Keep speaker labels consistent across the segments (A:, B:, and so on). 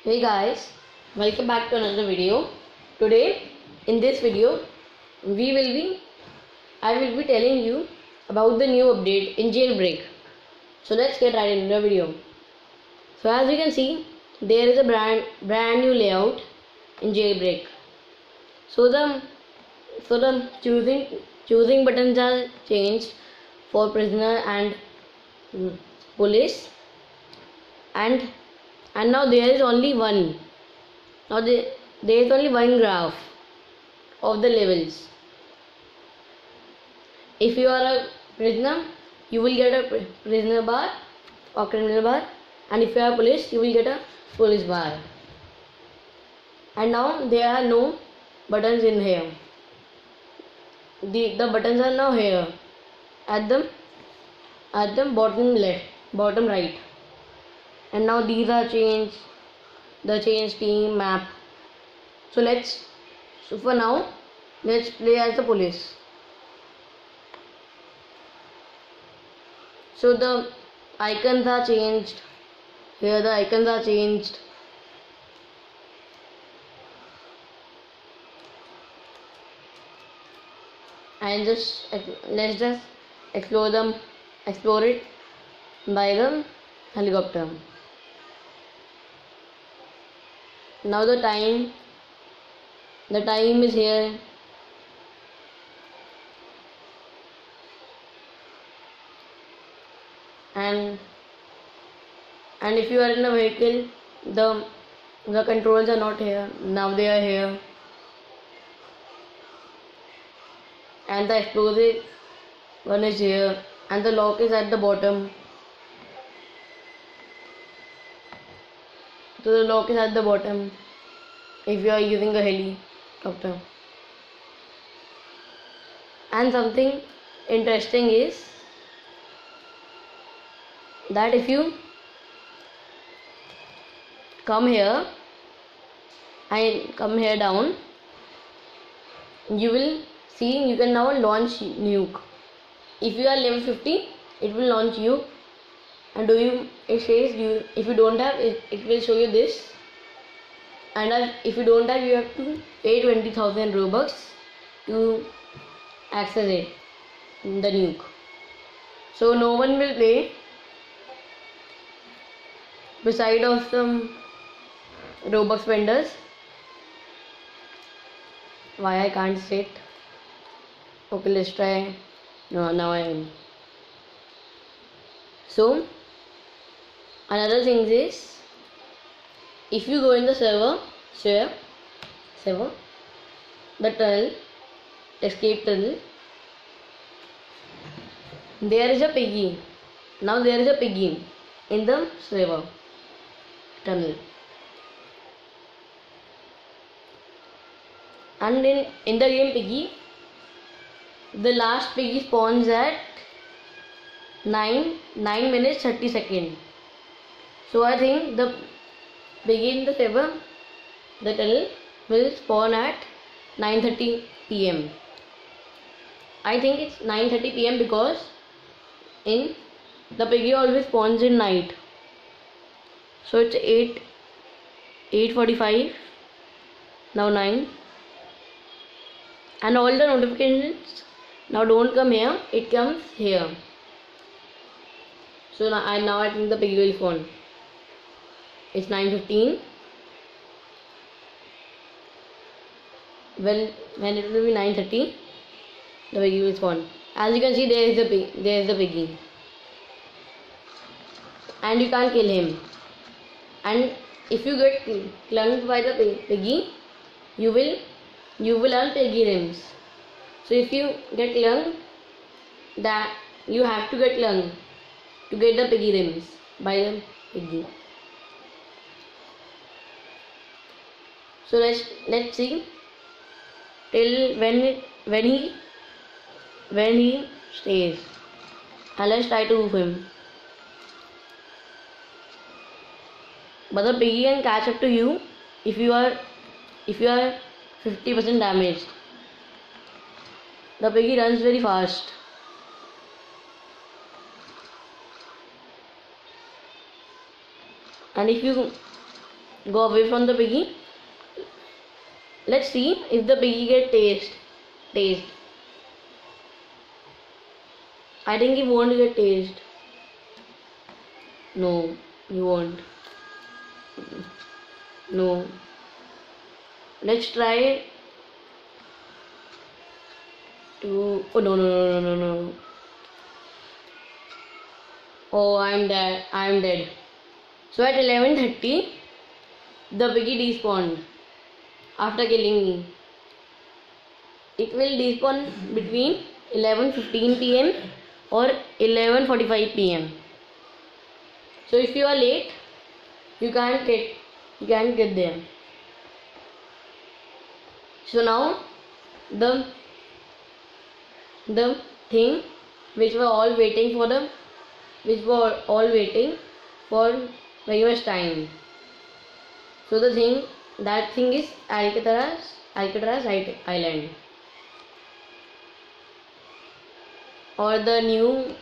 A: Hey guys, welcome back to another video. Today in this video I will be telling you about the new update in Jailbreak. So let's get right into the video. So as you can see, there is a brand new layout in Jailbreak. So the choosing buttons are changed for prisoner and police, and now there is only one. Now there is only one graph of the levels. If you are a prisoner, you will get a prisoner bar or criminal bar, and if you are police, you will get a police bar. And now there are no buttons in here. The buttons are now here at the bottom right. And now these are changed, the change team map. So for now let's play as the police. So the icons are changed. Here the icons are changed. And let's just explore it by the helicopter. Now the time is here. And if you are in a vehicle, the controls are not here. Now they are here. And the explosive one is here, and the lock is at the bottom. So the lock is at the bottom if you are using a helicopter. And something interesting is that if you come here and come here down, you will see you can now launch nuke. If you are level 50, it will launch you. And it says if you don't have it, it will show you this. And if you don't have, you have to pay 20,000 Robux to access it, the nuke. So no one will play beside of some Robux vendors. Why I can't say it? Okay, let's try. No, now I am. So another thing is, if you go in the server, the tunnel, escape tunnel, there is a piggy. Now there is a piggy in the server tunnel. And in the game piggy, the last piggy spawns at 9 minutes 30 seconds. So I think the piggy in the server, the tunnel, will spawn at 9:30 PM. I think it's 9:30 PM because the piggy always spawns in night. So it's 8:45, now 9, and all the notifications now don't come here, it comes here. So now I think the piggy will spawn. It's 9:15. When it will be 9:30, the piggy will spawn. As you can see, there is the piggy, and you can't kill him. And if you get clung by the piggy, you will earn piggy rims. So if you get clung, that you have to get clung to get the piggy rims by the piggy. So let's see till when he stays, and let's try to move him. But the piggy can catch up to you if you are 50% damaged. The piggy runs very fast. And if you Go away from the piggy. Let's see if the piggy get taste. I think he won't get taste. No, he won't. No. Let's try to. Oh no no no no no no. Oh, I'm dead. I'm dead. So at 11:30, the piggy despawned after killing me. It will despawn between 11:15 p.m. or 11:45 p.m. So if you are late, you can't get there. So now the thing which were all waiting for very much time. So that thing is Alcatraz Island, or the new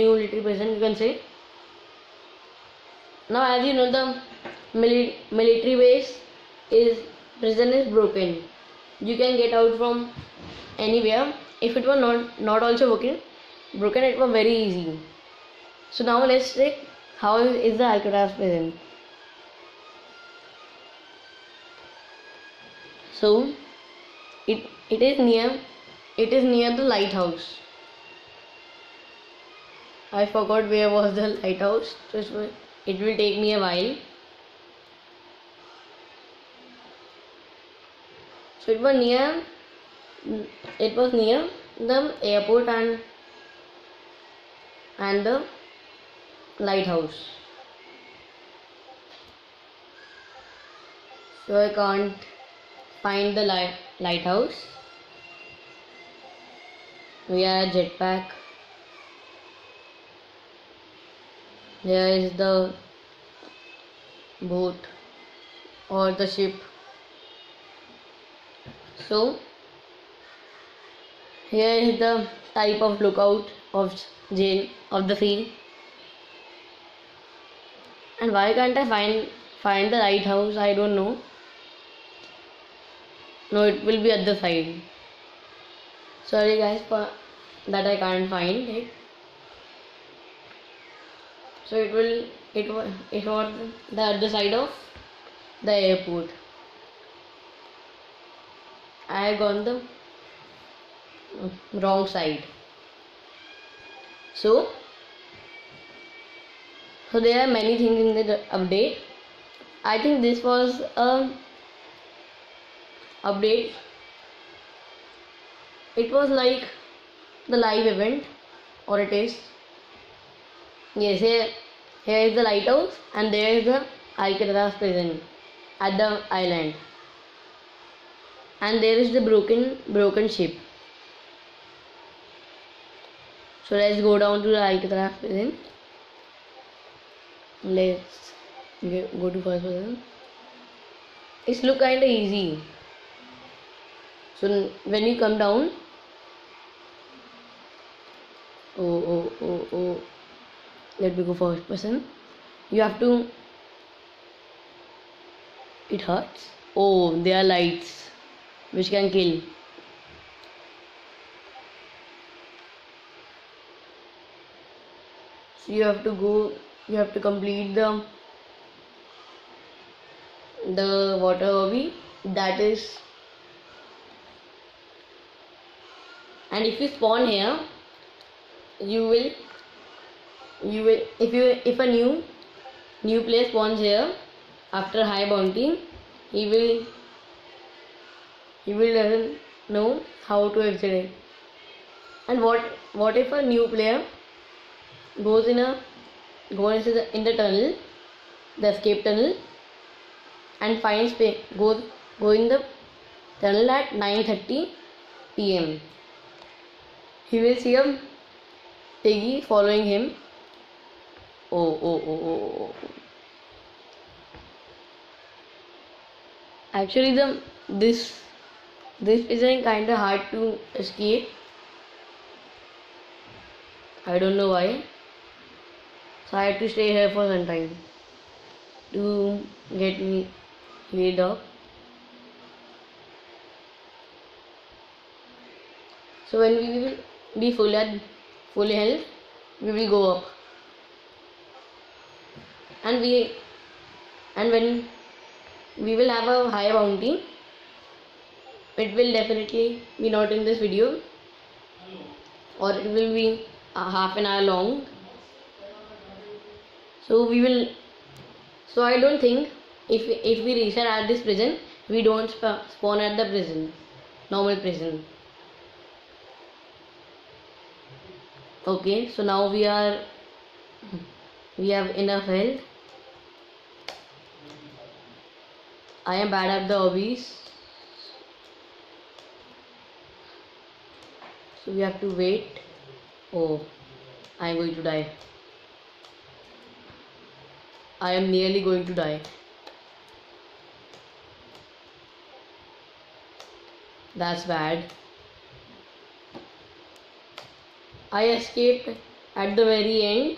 A: little prison, you can say. Now, as you know, the military base prison is broken. You can get out from anywhere. If it were not also broken, it was very easy. So now let's check how is the Alcatraz prison. So it is near the lighthouse. I forgot where was the lighthouse. So it will take me a while. So it was near the airport and the lighthouse. So I can't find the lighthouse. We are jetpack. There is the boat or the ship. So here is the type of lookout of the sea. And why can't I find the lighthouse? I don't know. No, it will be at the side. Sorry guys for that, I can't find it. So it was the other side of the airport. I have gone the wrong side. So there are many things in the update. I think this was a update. It was like the live event, or it is. Yes, here is the lighthouse, and there is the Alcatraz prison at the island, and there is the broken ship. So let's go down to the Alcatraz prison. Let's go to first person. It's look kinda easy. So when you come down, oh. Let me go first person. You have to. It hurts. Oh, there are lights which can kill. So you have to go. You have to complete the water hobby. That is. And if you spawn here, you will if a new player spawns here after high bounty, he will doesn't know how to exit it. And what if a new player goes in the tunnel, the escape tunnel, and finds go in the tunnel at 9:30 p.m. He will see a piggy following him. Oh. Actually, this isn't kind of hard to escape. I don't know why. So I had to stay here for some time. to get me healed up. So when we will be full health, we will go up, and when we will have a high bounty, it will definitely be not in this video, or it will be a half an hour long. So we will. So I don't think if we reset at this prison, we don't spawn at the prison, normal prison. Okay, so now we have enough health. I am bad at the hobbies, so we have to wait. Oh, I am going to die. I am nearly going to die. That's bad. I escaped at the very end.